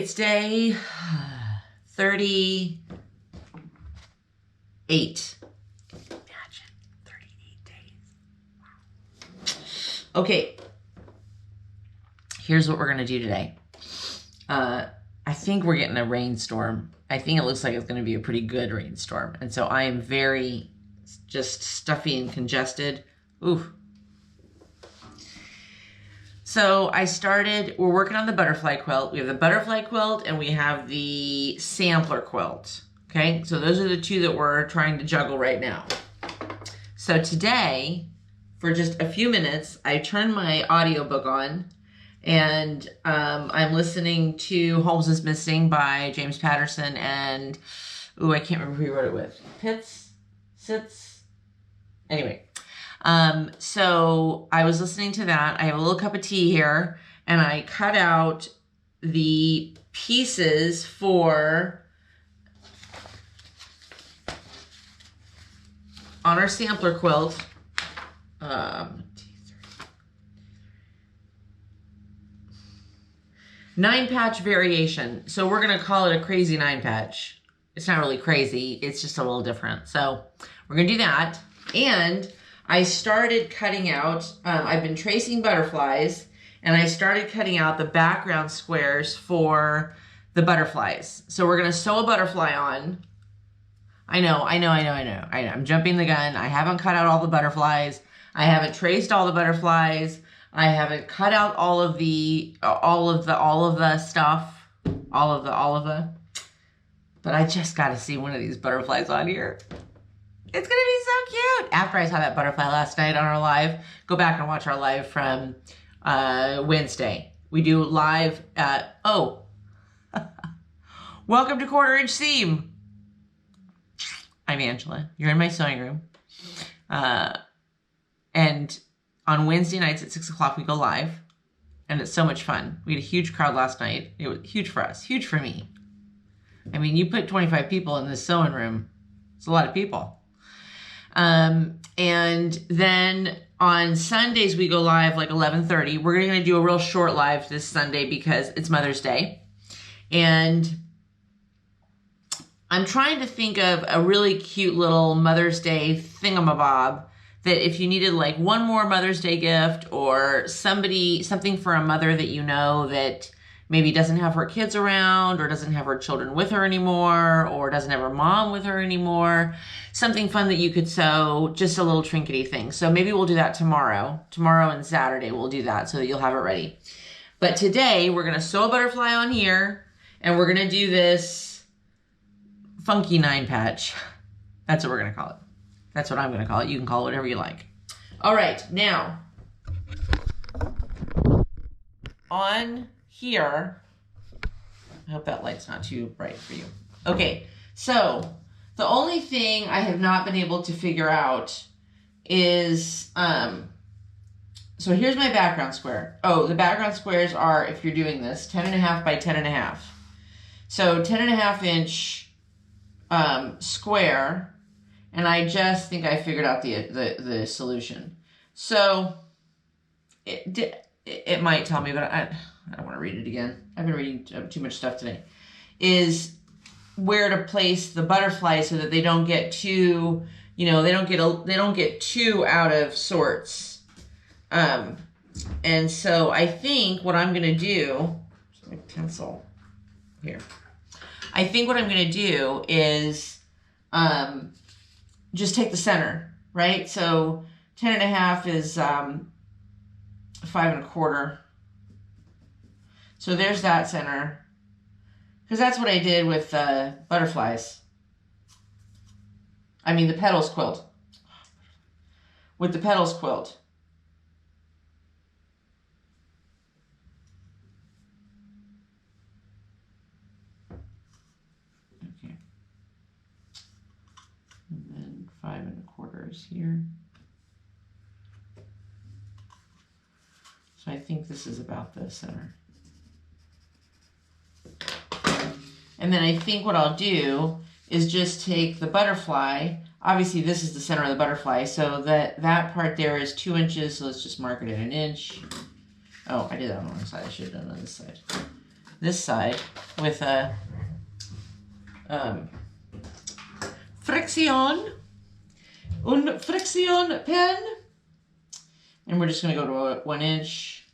it's day 38. Imagine 38 days. Wow. Okay. Here's what we're going to do today. I think we're getting a rainstorm. I think it looks like it's going to be a pretty good rainstorm. And so I am very just stuffy and congested. Ooh. So we're working on the butterfly quilt. We have the butterfly quilt and we have the sampler quilt. Okay, so those are the two that we're trying to juggle right now. So today, for just a few minutes, I turned my audiobook on and I'm listening to Holmes is Missing by James Patterson and, I can't remember who he wrote it with. Sitz? Anyway. So I was listening to that. I have a little cup of tea here and I cut out the pieces for on our sampler quilt. 9-patch variation. So we're going to call it a crazy 9-patch. It's not really crazy. It's just a little different. So we're going to do that. And I started cutting out, I've been tracing butterflies, and I started cutting out the background squares for the butterflies. So we're going to sew a butterfly on. I know. I'm jumping the gun. I haven't cut out all the butterflies. I haven't traced all the butterflies. I haven't cut out all of the stuff. But I just got to see one of these butterflies on here. It's going to be so cute. After I saw that butterfly last night on our live, go back and watch our live from Wednesday. We do live at, welcome to Quarter Inch Seam. I'm Angela. You're in my sewing room. And on Wednesday nights at 6 o'clock, we go live. And it's so much fun. We had a huge crowd last night. It was huge for us, huge for me. I mean, you put 25 people in this sewing room. It's a lot of people. And then on Sundays, we go live like 11:30. We're going to do a real short live this Sunday because it's Mother's Day. And I'm trying to think of a really cute little Mother's Day thingamabob that if you needed like one more Mother's Day gift or something for a mother that you know that maybe doesn't have her kids around or doesn't have her children with her anymore or doesn't have her mom with her anymore. Something fun that you could sew, just a little trinkety thing. So maybe we'll do that tomorrow. Tomorrow and Saturday we'll do that so that you'll have it ready. But today we're going to sew a butterfly on here and we're going to do this funky 9-patch. That's what we're going to call it. That's what I'm going to call it. You can call it whatever you like. All right, now on here, I hope that light's not too bright for you. Okay, so the only thing I have not been able to figure out is, so here's my background square. Oh, the background squares are, if you're doing this, 10.5 by 10.5. So 10.5 inch square, and I just think I figured out the solution. So it might tell me, but I don't want to read it again. I've been reading too much stuff today. Is where to place the butterfly so that they don't get too, they don't get too out of sorts. And so I think what I'm going to do, my pencil here. I think what I'm going to do is just take the center, right? So 10.5 is 5 1/4. So there's that center. Because that's what I did with butterflies. I mean the petals quilt. With the petals quilt. Okay. And then 5 1/4 is here. So I think this is about the center. And then I think what I'll do is just take the butterfly. Obviously, this is the center of the butterfly, so that part there is 2 inches. So let's just mark it at 1 inch. Oh, I did that on the wrong side. I should have done it on this side. this side with a Friction pen. And we're just going to go to 1 inch.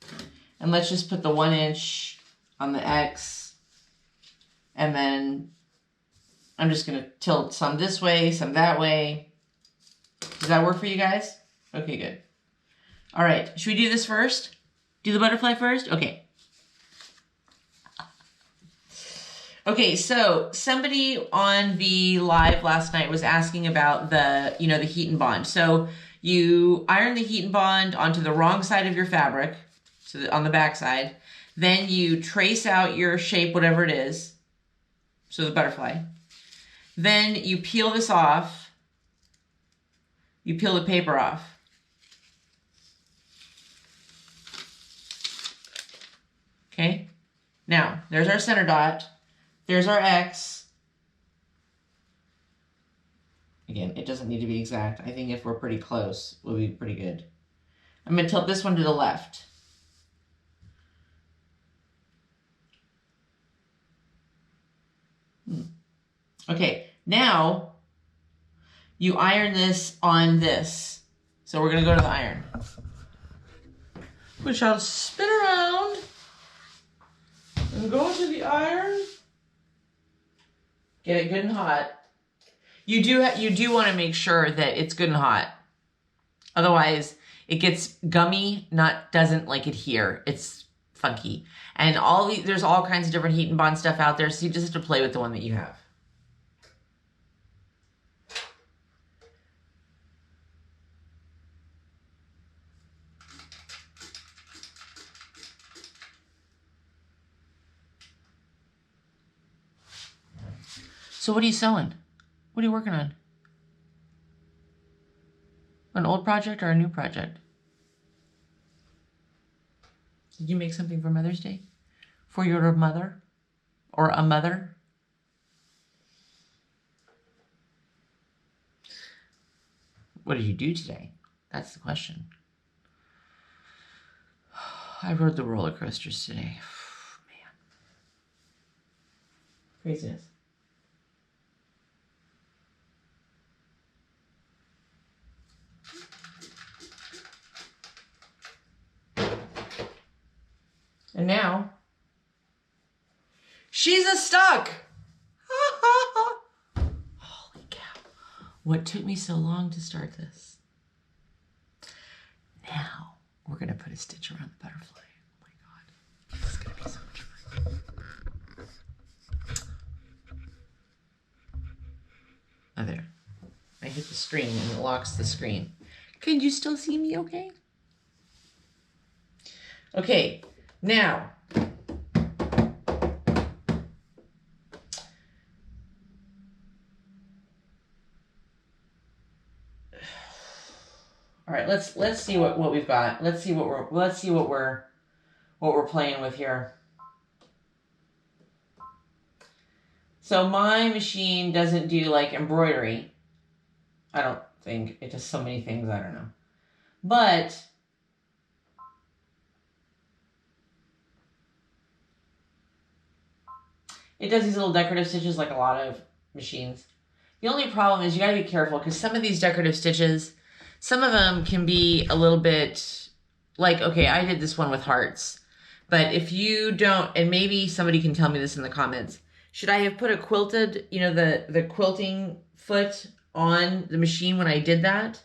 And let's just put the 1 inch on the X. And then I'm just going to tilt some this way, some that way. Does that work for you guys? Okay, good. All right, should we do this first? Do the butterfly first? Okay. Okay, so somebody on the live last night was asking about the, the heat and bond. So you iron the heat and bond onto the wrong side of your fabric, so on the back side. Then you trace out your shape, whatever it is, so the butterfly. Then you peel this off. You peel the paper off. Okay, now there's our center dot. There's our X. Again, it doesn't need to be exact. I think if we're pretty close, we'll be pretty good. I'm going to tilt this one to the left. Okay, now you iron this on this. So we're going to go to the iron, which I'll spin around and go to the iron. Get it good and hot. You do want to make sure that it's good and hot. Otherwise, it gets gummy, doesn't like adhere. It's funky. And there's all kinds of different heat and bond stuff out there, so you just have to play with the one that you have. So what are you sewing? What are you working on? An old project or a new project? Did you make something for Mother's Day? For your mother? Or a mother? What did you do today? That's the question. I rode the roller coasters today. Man. Craziness. And now, she's stuck. Holy cow. What took me so long to start this? Now, we're going to put a stitch around the butterfly. Oh my God. This is going to be so much fun. Oh, there. I hit the screen and it locks the screen. Can you still see me okay? Okay. Now, all right, let's see what we've got. Let's see what we're playing with here. So my machine doesn't do like embroidery. I don't think it does so many things. I don't know, but it does these little decorative stitches like a lot of machines. The only problem is you gotta be careful because some of these decorative stitches, some of them can be a little bit like, okay, I did this one with hearts. But if you don't, and maybe somebody can tell me this in the comments, should I have put a quilted, the quilting foot on the machine when I did that?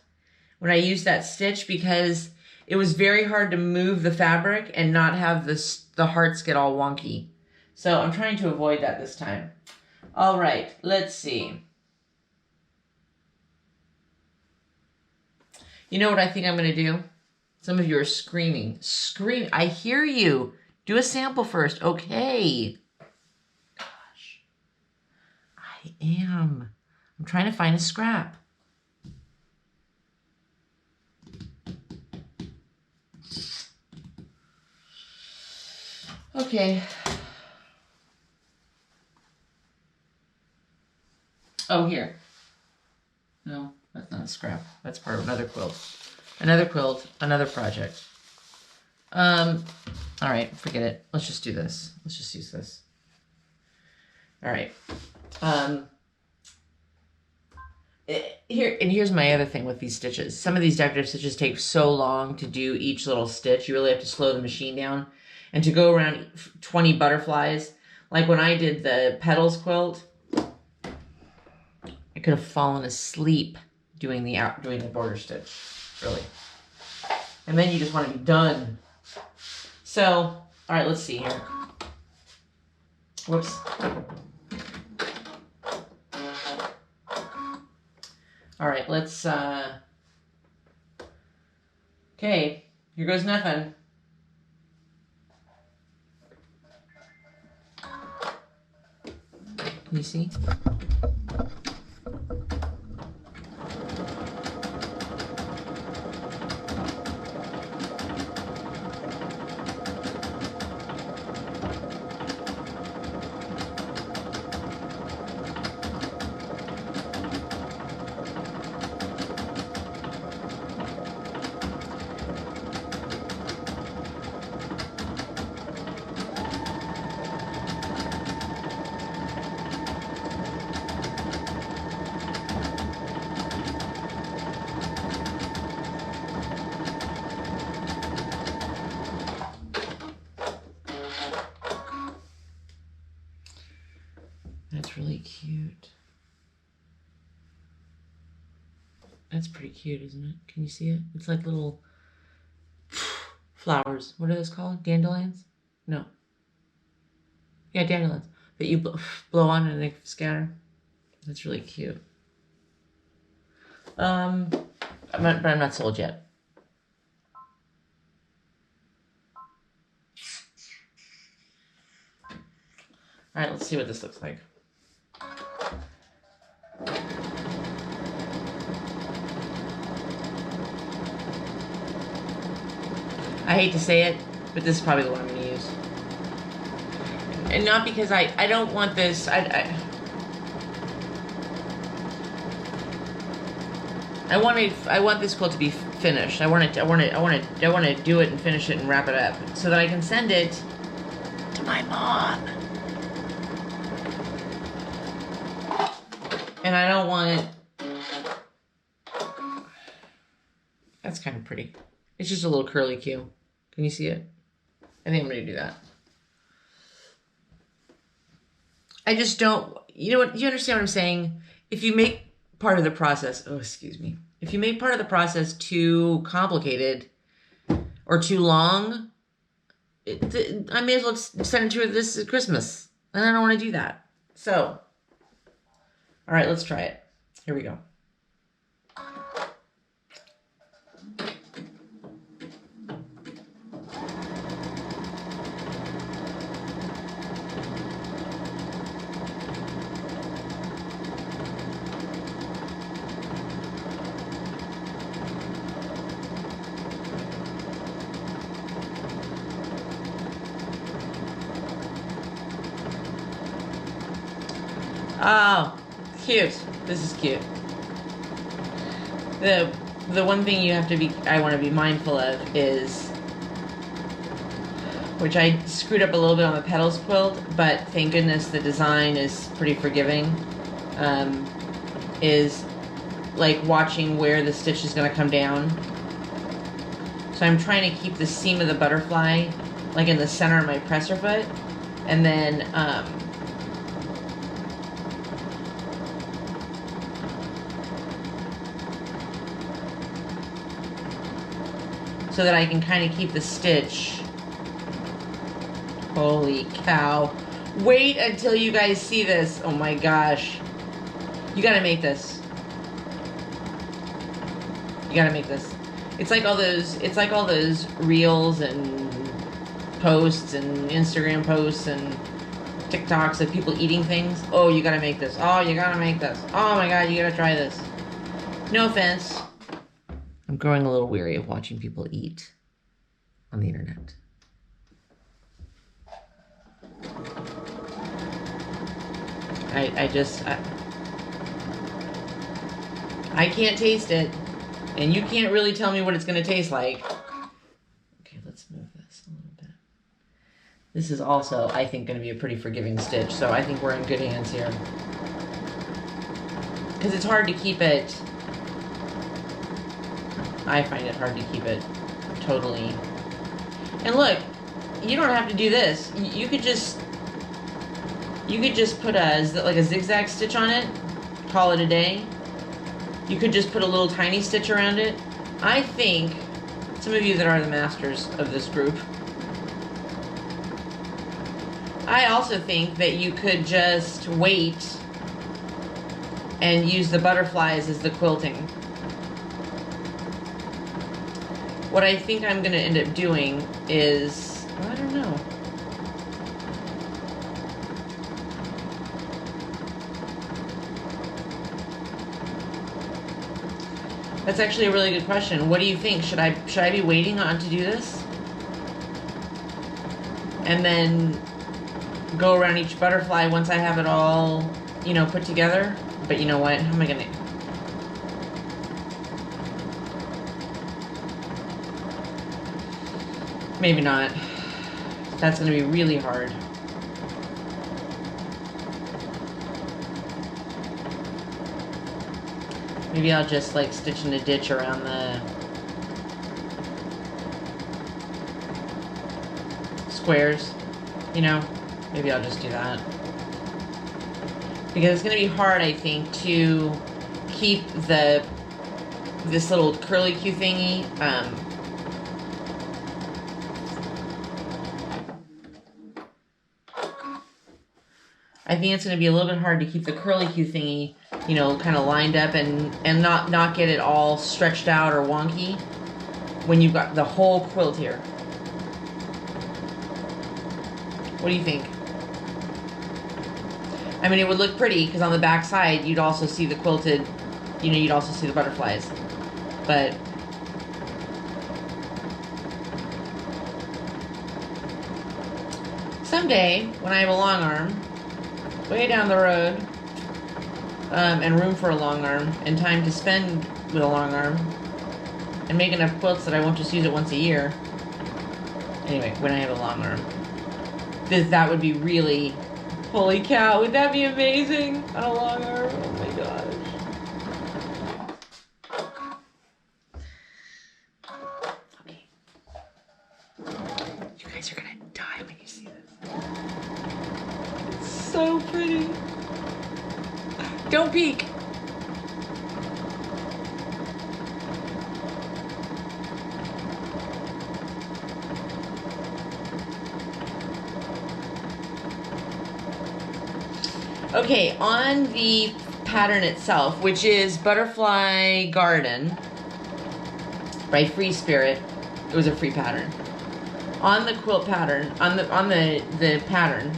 When I used that stitch? Because it was very hard to move the fabric and not have the hearts get all wonky. So I'm trying to avoid that this time. All right, let's see. You know what I think I'm going to do? Some of you are screaming. Scream. I hear you. Do a sample first. Okay. Gosh. I am. I'm trying to find a scrap. Okay. Oh, here. No, that's not a scrap. That's part of another quilt. Another quilt, another project. All right, forget it. Let's just do this. Let's just use this. All right. Here's my other thing with these stitches. Some of these decorative stitches take so long to do each little stitch. You really have to slow the machine down. And to go around 20 butterflies, like when I did the petals quilt, I could have fallen asleep doing the border stitch, really. And then you just want to be done. So, all right, let's see here. Whoops. All right, let's, okay, here goes nothing. Can you see? That's really cute. That's pretty cute, isn't it? Can you see it? It's like little flowers. What are those called? Dandelions? No. Yeah, dandelions. That you blow on and they scatter. That's really cute. But I'm not sold yet. All right, let's see what this looks like. I hate to say it, but this is probably the one I'm going to use. And not because I don't want this. I want this quilt to be finished. I want to do it and finish it and wrap it up so that I can send it to my mom. And I don't want. That's kind of pretty. It's just a little curly Q. Can you see it? I think I'm going to do that. I just don't, you know what, you understand what I'm saying? If you make part of the process, if you make part of the process too complicated or too long, I may as well send it to her this Christmas. And I don't want to do that. So, all right, let's try it. Here we go. Oh, cute. This is cute. The one thing I want to be mindful of is, which I screwed up a little bit on the petals quilt, but thank goodness the design is pretty forgiving, is like watching where the stitch is going to come down. So I'm trying to keep the seam of the butterfly like in the center of my presser foot, and then so that I can kind of keep the stitch. Holy cow. Wait until you guys see this. Oh my gosh. You gotta make this. You gotta make this. It's like all those reels and posts and Instagram posts and TikToks of people eating things. Oh, you gotta make this. Oh, you gotta make this. Oh my god, you gotta try this. No offense. I'm growing a little weary of watching people eat on the internet. I can't taste it, and you can't really tell me what it's going to taste like. Okay, let's move this a little bit. This is also, I think, going to be a pretty forgiving stitch, so I think we're in good hands here. Because it's hard to keep it, I find it hard to keep it totally. And look, you don't have to do this. You could just put like a zigzag stitch on it, call it a day. You could just put a little tiny stitch around it. I think some of you that are the masters of this group, I also think that you could just wait and use the butterflies as the quilting. What I think I'm going to end up doing is, well, I don't know. That's actually a really good question. What do you think? Should I be waiting on to do this? And then go around each butterfly once I have it all, you know, put together? But you know what? How am I gonna... Maybe not. That's gonna be really hard. Maybe I'll just like stitch in a ditch around the squares, you know? Maybe I'll just do that. Because it's gonna be hard, I think, to keep this little curly Q thingy, I think it's gonna be a little bit hard to keep the curly Q thingy, you know, kind of lined up and not get it all stretched out or wonky when you've got the whole quilt here. What do you think? I mean, it would look pretty because on the back side you'd also see the quilted, you know, you'd also see the butterflies. But someday when I have a long arm way down the road, and room for a long arm and time to spend with a long arm and make enough quilts that I won't just use it once a year. Anyway, when I have a long arm, that would be really, holy cow, would that be amazing on a long arm? Oh my gosh. Okay. You guys are gonna die when you see this. It's so pretty. Don't peek. Okay, on the pattern itself, which is Butterfly Garden by Free Spirit, it was a free pattern. On the quilt pattern, on the pattern,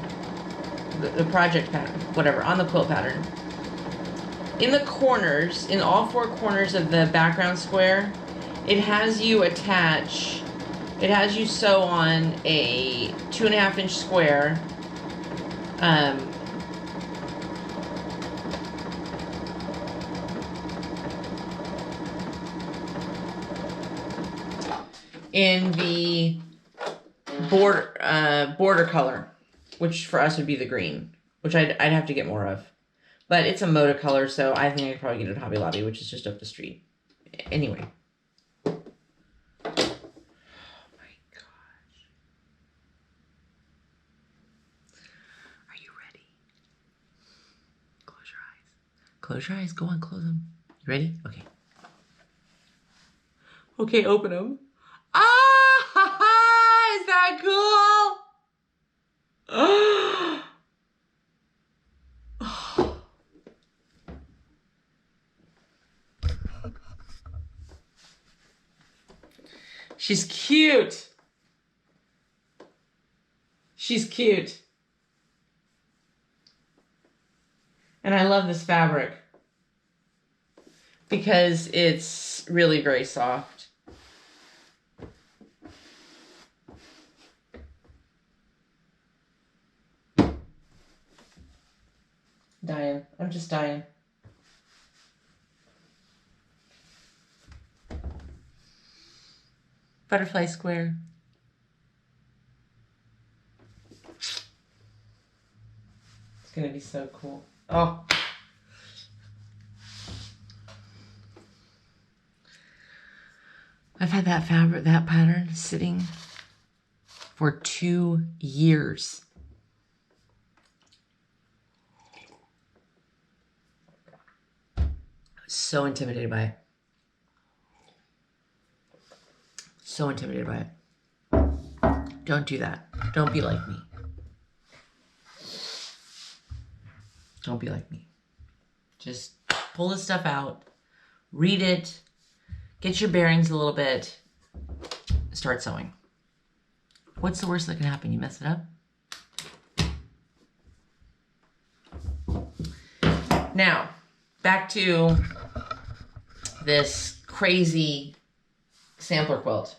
the project pattern, whatever, on the quilt pattern, in the corners, in all four corners of the background square, it has you attach, it has you sew on a 2.5 inch square, in the border color, which for us would be the green, which I'd have to get more of. But it's a Moda color, so I think I could probably get it at Hobby Lobby, which is just up the street. Anyway. Oh my gosh. Are you ready? Close your eyes. Close your eyes. Go on, close them. You ready? Okay. Okay, open them. Ah! Is that cool? Oh! She's cute. She's cute. And I love this fabric because it's really very soft. Dying. I'm just dying. Butterfly square. going to be so cool. Oh. I've had that pattern sitting for 2 years. So intimidated by it. So intimidated by it. Don't do that. Don't be like me. Don't be like me. Just pull this stuff out, read it, get your bearings a little bit, start sewing. What's the worst that can happen? You mess it up? Now, back to this crazy sampler quilt.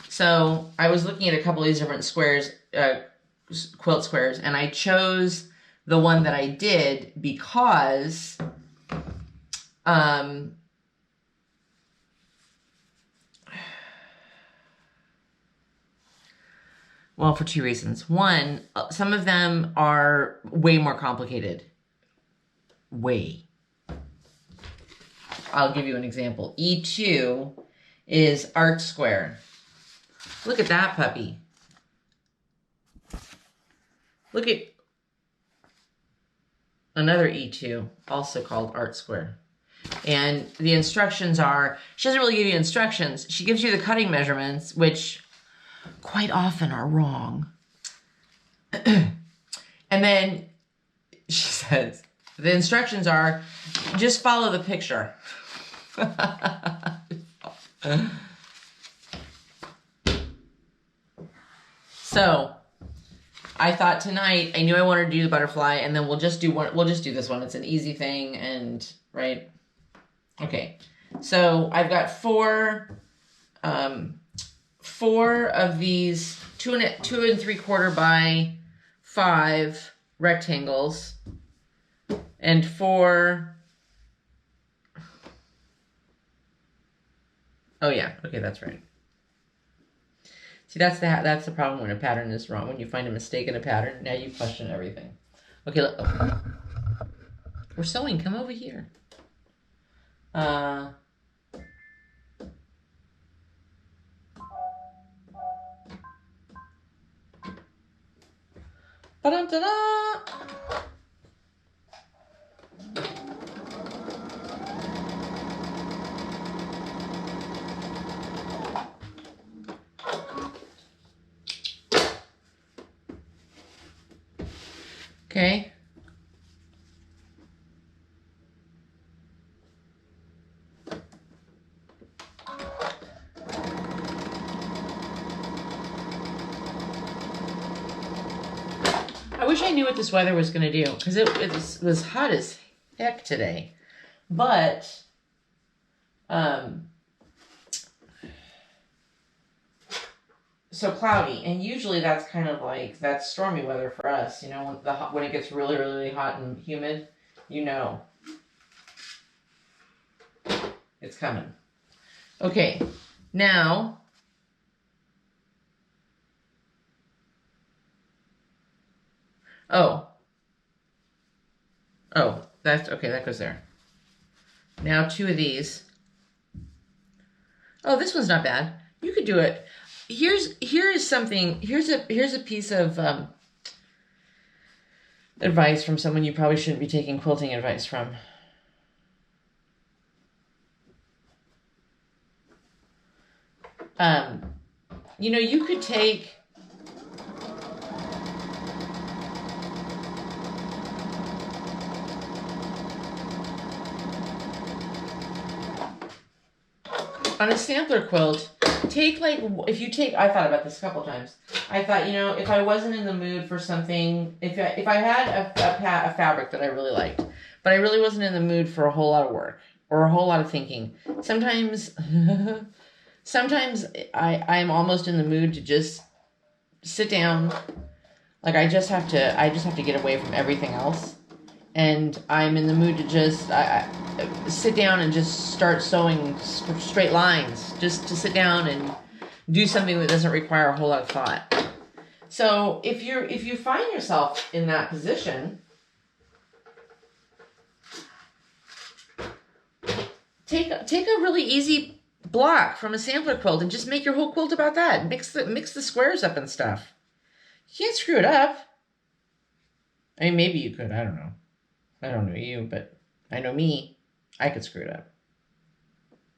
So I was looking at a couple of these different squares, quilt squares, and I chose the one that I did because well, for 2 reasons. One, some of them are way more complicated. Way. I'll give you an example. E2 is Art Square. Look at that puppy. Look at another E2, also called Art Square. And the instructions are, she doesn't really give you instructions. She gives you the cutting measurements, which quite often are wrong. And then she says, the instructions are, just follow the picture. So I thought tonight, I knew I wanted to do the butterfly, and then we'll just do this one. It's an easy thing, and right? Okay. So I've got four of these 2 3/4 by 5 rectangles, and 4. Oh yeah, okay, that's right. See, that's the problem when a pattern is wrong. When you find a mistake in a pattern, now you question everything. Okay, we're sewing. Come over here. Ba-dum-da-da! Okay. I wish I knew what this weather was going to do, because it was hot as heck today. But, so cloudy, and usually that's kind of like, that's stormy weather for us, you know, when it gets really, really hot and humid, you know, it's coming. Okay, now, that's, okay, that goes there. Now 2 of these. Oh, this one's not bad. You could do it. Here's a piece of advice from someone you probably shouldn't be taking quilting advice from. You know, you could take on a sampler quilt, take like, I thought about this a couple times. I thought, you know, if I wasn't in the mood for something, if I had a fabric that I really liked, but I really wasn't in the mood for a whole lot of work or a whole lot of thinking, sometimes I'm almost in the mood to just sit down. Like I just have to get away from everything else. And I'm in the mood to just sit down and just start sewing straight lines, just to sit down and do something that doesn't require a whole lot of thought. So if you find yourself in that position, Take a really easy block from a sampler quilt and just make your whole quilt about that. Mix the squares up and stuff. You can't screw it up. I mean, maybe you could. I don't know. I don't know you, but I know me. I could screw it up.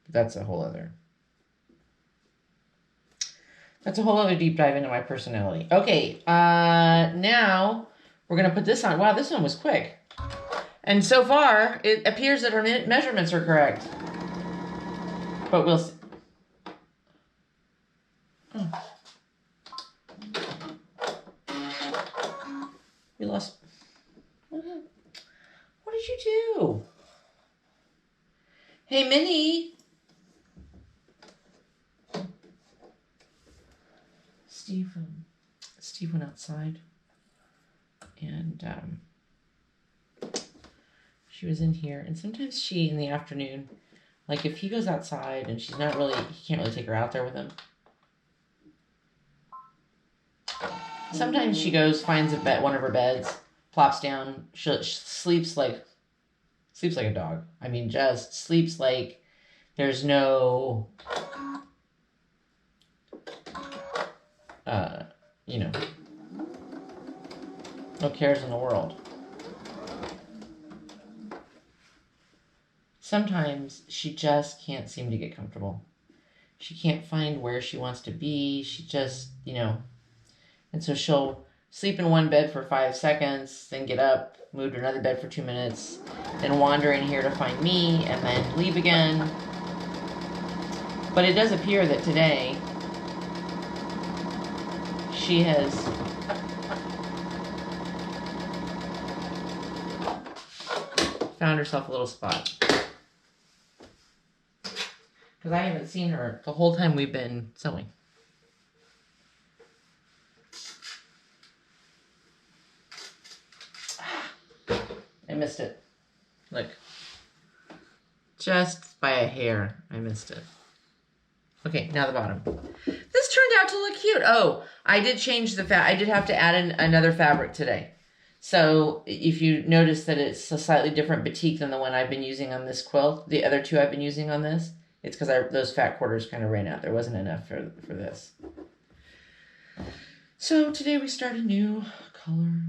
But that's a whole other deep dive into my personality. Okay, now we're going to put this on. Wow, this one was quick. And so far, it appears that our measurements are correct. But we'll see. Oh. We lost. What did you do? Hey, Minnie. Steve went outside. And she was in here. And sometimes she, in the afternoon, like if he goes outside and she's not really, he can't really take her out there with him. Sometimes she goes, finds a bed, one of her beds, plops down, she sleeps like a dog. I mean, just sleeps like there's no, you know, no cares in the world. Sometimes she just can't seem to get comfortable. She can't find where she wants to be. She just, you know, and so she'll sleep in one bed for 5 seconds, then get up, move to another bed for 2 minutes, then wander in here to find me, and then leave again. But it does appear that today she has found herself a little spot. Because I haven't seen her the whole time we've been sewing. I missed it. Look. Just by a hair, I missed it. Okay, now the bottom. This turned out to look cute. Oh, I did change the I did have to add in another fabric today. So if you notice that it's a slightly different batik than the one I've been using on this quilt, the other two I've been using on this, it's because those fat quarters kind of ran out. There wasn't enough for this. So today we start a new color.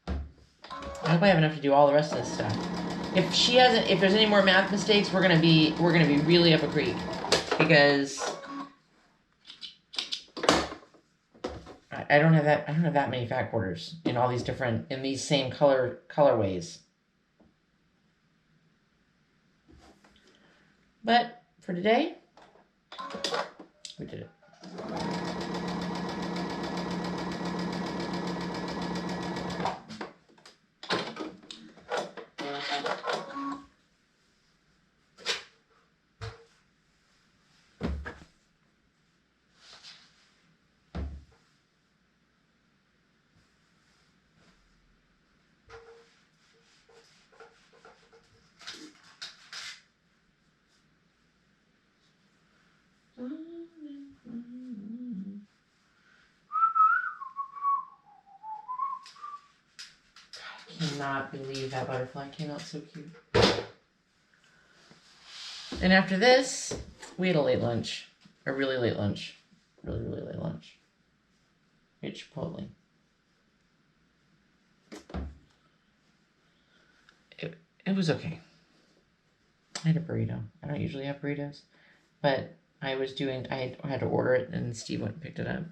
I hope I have enough to do all the rest of this stuff. If there's any more math mistakes, we're gonna be really up a creek, because I don't have that many fat quarters in all these these same colorways. But for today, we did it. I cannot believe that butterfly came out so cute. And after this, we had a late lunch. A really late lunch. Really, really late lunch. We had Chipotle. It was okay. I had a burrito. I don't usually have burritos, but I had to order it, and Steve went and picked it up.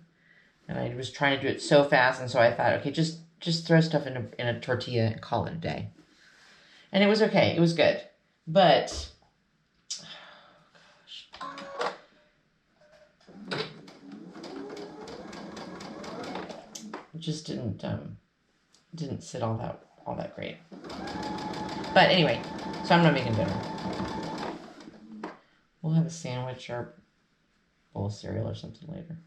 And I was trying to do it so fast, and so I thought, okay, just throw stuff in a tortilla and call it a day. And it was okay. It was good. But, oh gosh. It just didn't sit all that great. But anyway, so I'm not making dinner. We'll have a sandwich or a bowl of cereal or something later.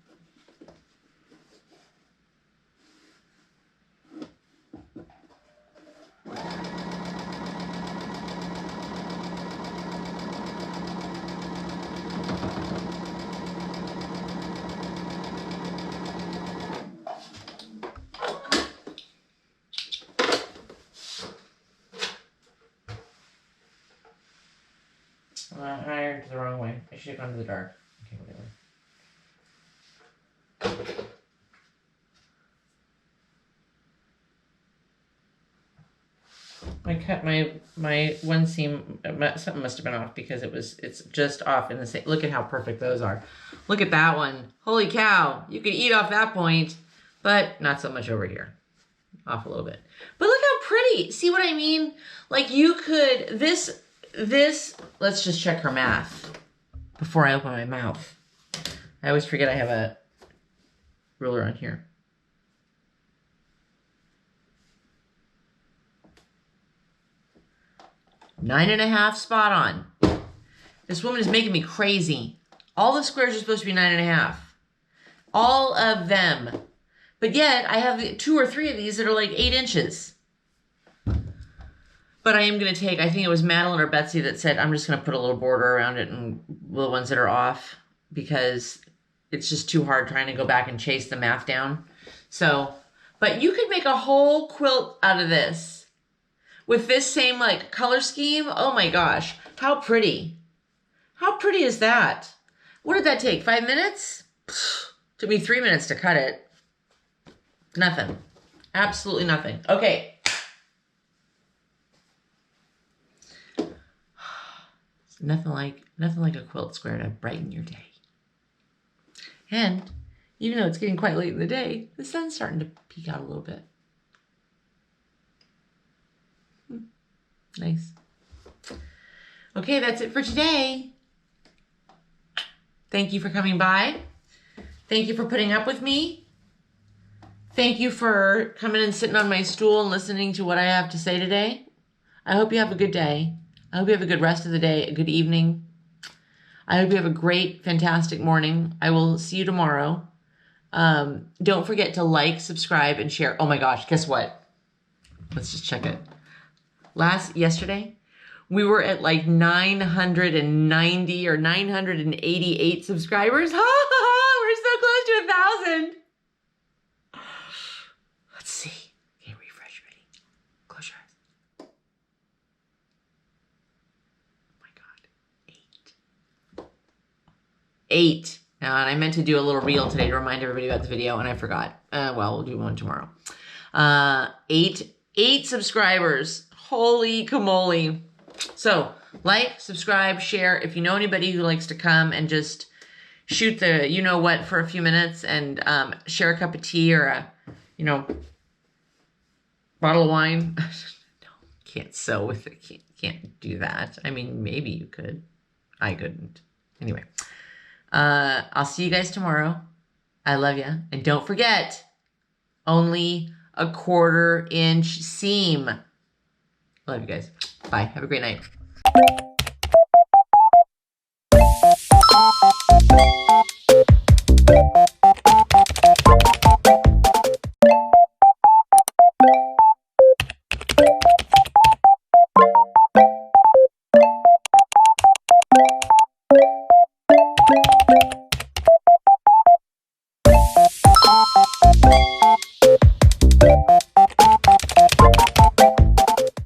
I ironed the wrong way. I should have gone to the dark. Okay, whatever. I cut my one seam, something must have been off because it's just off in the same. Look at how perfect those are. Look at that one. Holy cow. You could eat off that point, but not so much over here. Off a little bit. But look how pretty. See what I mean? Like you could, this, let's just check her math before I open my mouth. I always forget I have a ruler on here. 9.5 spot on. This woman is making me crazy. All the squares are supposed to be 9.5. All of them. But yet, I have 2 or 3 of these that are like 8 inches. But I am going to take, I think it was Madeline or Betsy that said, I'm just going to put a little border around it and the ones that are off because it's just too hard trying to go back and chase the math down. So, but you could make a whole quilt out of this. With this same like color scheme, oh my gosh, how pretty. How pretty is that? What did that take, 5 minutes? Took me 3 minutes to cut it. Nothing, absolutely nothing. Okay. Nothing like a quilt square to brighten your day. And even though it's getting quite late in the day, the sun's starting to peek out a little bit. Nice. Okay, that's it for today. Thank you for coming by. Thank you for putting up with me. Thank you for coming and sitting on my stool and listening to what I have to say today. I hope you have a good day. I hope you have a good rest of the day, a good evening. I hope you have a great, fantastic morning. I will see you tomorrow. Don't forget to like, subscribe, and share. Oh my gosh, guess what? Let's just check it. Yesterday, we were at like 990 or 988 subscribers. Ha ha ha! We're so close to 1,000. Let's see. Okay, refresh. Ready? Close your eyes. Oh my God. 8. And I meant to do a little reel today to remind everybody about the video, and I forgot. Well, we'll do one tomorrow. 8 subscribers. Holy camole. So, like, subscribe, share. If you know anybody who likes to come and just shoot the you-know-what for a few minutes and share a cup of tea or a, bottle of wine. No, can't sew with it. Can't do that. I mean, maybe you could. I couldn't. Anyway, I'll see you guys tomorrow. I love you. And don't forget, only a 1/4 inch seam. Love you guys. Bye. Have a great night.